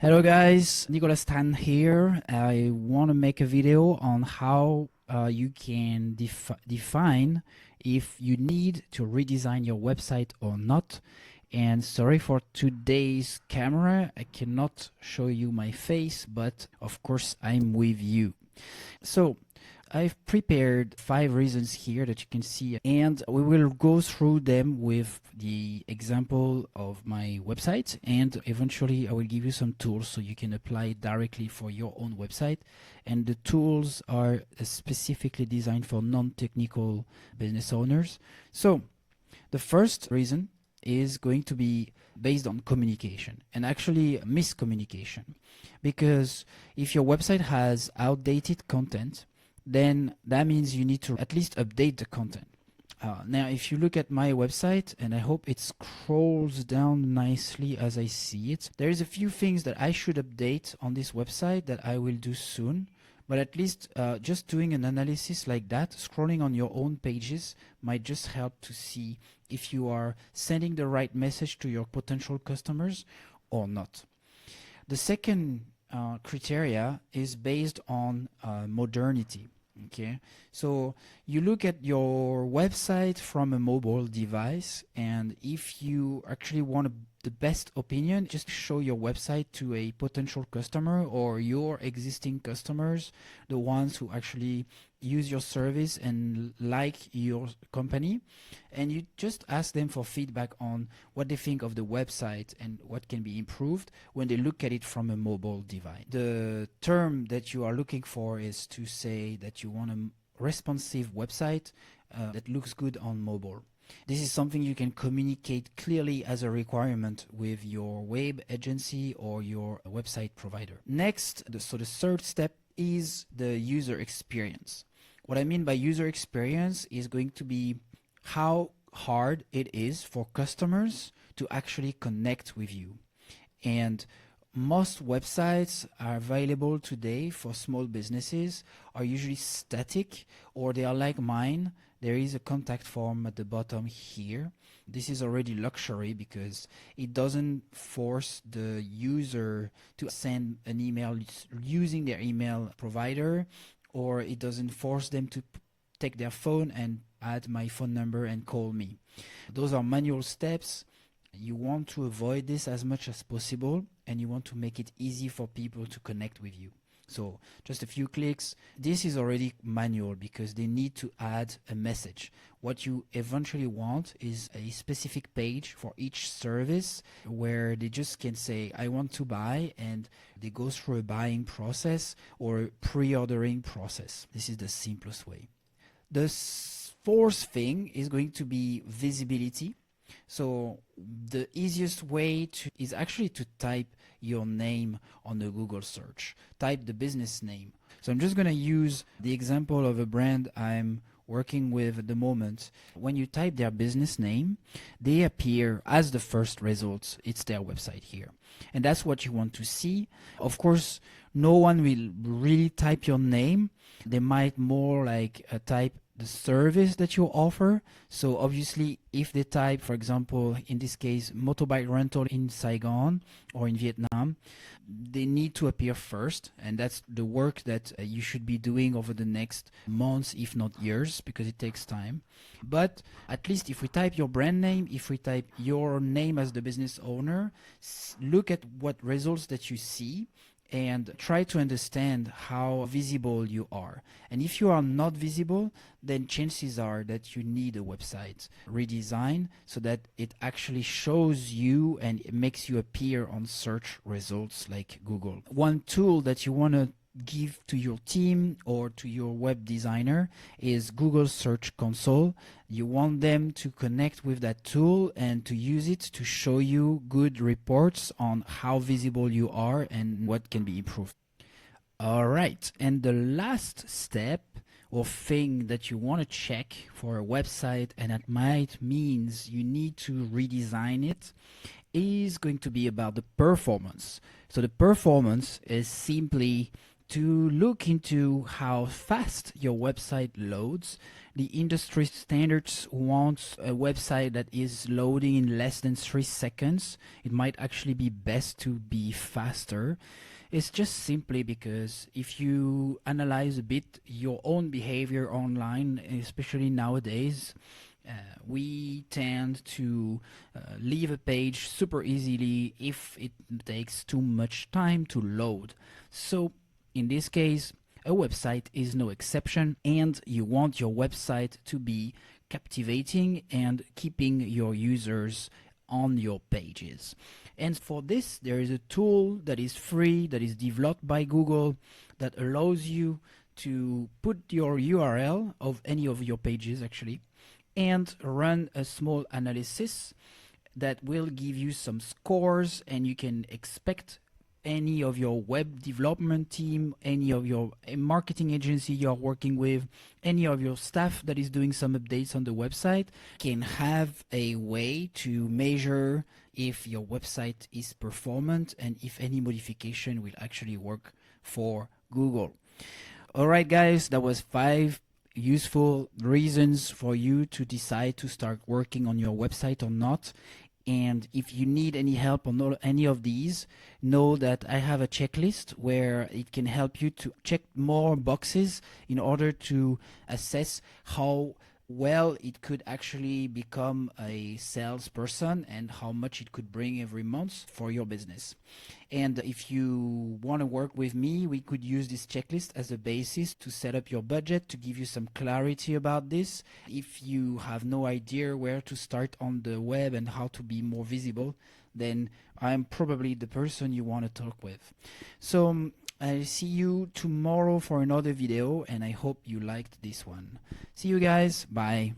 Hello guys, Nicolas Tan here. I want to make a video on how you can define if you need to redesign your website or not. And sorry for today's camera, I cannot show you my face, but of course I'm with you. So I've prepared 5 reasons here that you can see, and we will go through them with the example of my website, and eventually I will give you some tools so you can apply it directly for your own website. And the tools are specifically designed for non-technical business owners. So the first reason is going to be based on communication, and actually miscommunication, because if your website has outdated content, then that means you need to at least update the content. Now, if you look at my website, and I hope it scrolls down nicely as I see it, there is a few things that I should update on this website that I will do soon. But at least just doing an analysis like that, scrolling on your own pages, might just help to see if you are sending the right message to your potential customers or not. The second criteria is based on modernity. Okay, so you look at your website from a mobile device, and if you actually want the best opinion, just show your website to a potential customer or your existing customers, the ones who actually use your service and like your company, and you just ask them for feedback on what they think of the website and what can be improved when they look at it from a mobile device. The term that you are looking for is to say that you want a responsive website that looks good on mobile. This is something you can communicate clearly as a requirement with your web agency or your website provider. Next, so the third step is the user experience. What I mean by user experience is going to be how hard it is for customers to actually connect with you. And most websites are available today for small businesses are usually static, or they are like mine. There is a contact form at the bottom here. This is already luxury because it doesn't force the user to send an email using their email provider, or it doesn't force them to take their phone and add my phone number and call me. Those are manual steps. You want to avoid this as much as possible, and you want to make it easy for people to connect with you. So just a few clicks. This is already manual because they need to add a message. What you eventually want is a specific page for each service where they just can say, I want to buy, and they go through a buying process or a pre-ordering process. This is the simplest way. The fourth thing is going to be visibility. So the easiest way is actually to type your name on the Google search. Type the business name. So I'm just going to use the example of a brand I'm working with at the moment. When you type their business name, they appear as the first results. It's their website here. And that's what you want to see. Of course, no one will really type your name. They might more like type the service that you offer. So obviously, if they type, for example, in this case, motorbike rental in Saigon or in Vietnam, they need to appear first, and that's the work that you should be doing over the next months, if not years, because it takes time. But at least if we type your brand name, if we type your name as the business owner, look at what results that you see and try to understand how visible you are. And if you are not visible, then chances are that you need a website redesign so that it actually shows you and it makes you appear on search results like Google. One tool that you want to give to your team or to your web designer is Google Search Console. You want them to connect with that tool and to use it to show you good reports on how visible you are and what can be improved. All right, and the last step or thing that you want to check for a website, and that might means you need to redesign it, is going to be about the performance. So the performance is simply To look into how fast your website loads, the industry standards wants a website that is loading in less than 3 seconds. It might actually be best to be faster. It's just simply because if you analyze a bit your own behavior online, especially nowadays, we tend to leave a page super easily if it takes too much time to load. So in this case, a website is no exception, and you want your website to be captivating and keeping your users on your pages. And for this, there is a tool that is free, that is developed by Google, that allows you to put your URL of any of your pages actually and run a small analysis that will give you some scores, and you can expect any of your web development team, any of your marketing agency you're working with, any of your staff that is doing some updates on the website can have a way to measure if your website is performant and if any modification will actually work for Google. All right, guys, that was 5 useful reasons for you to decide to start working on your website or not. And if you need any help on any of these, know that I have a checklist where it can help you to check more boxes in order to assess how well it could actually become a salesperson and how much it could bring every month for your business. And if you want to work with me, we could use this checklist as a basis to set up your budget, to give you some clarity about this. If you have no idea where to start on the web and how to be more visible, then I'm probably the person you want to talk with. So I'll see you tomorrow for another video, and I hope you liked this one. See you guys. Bye.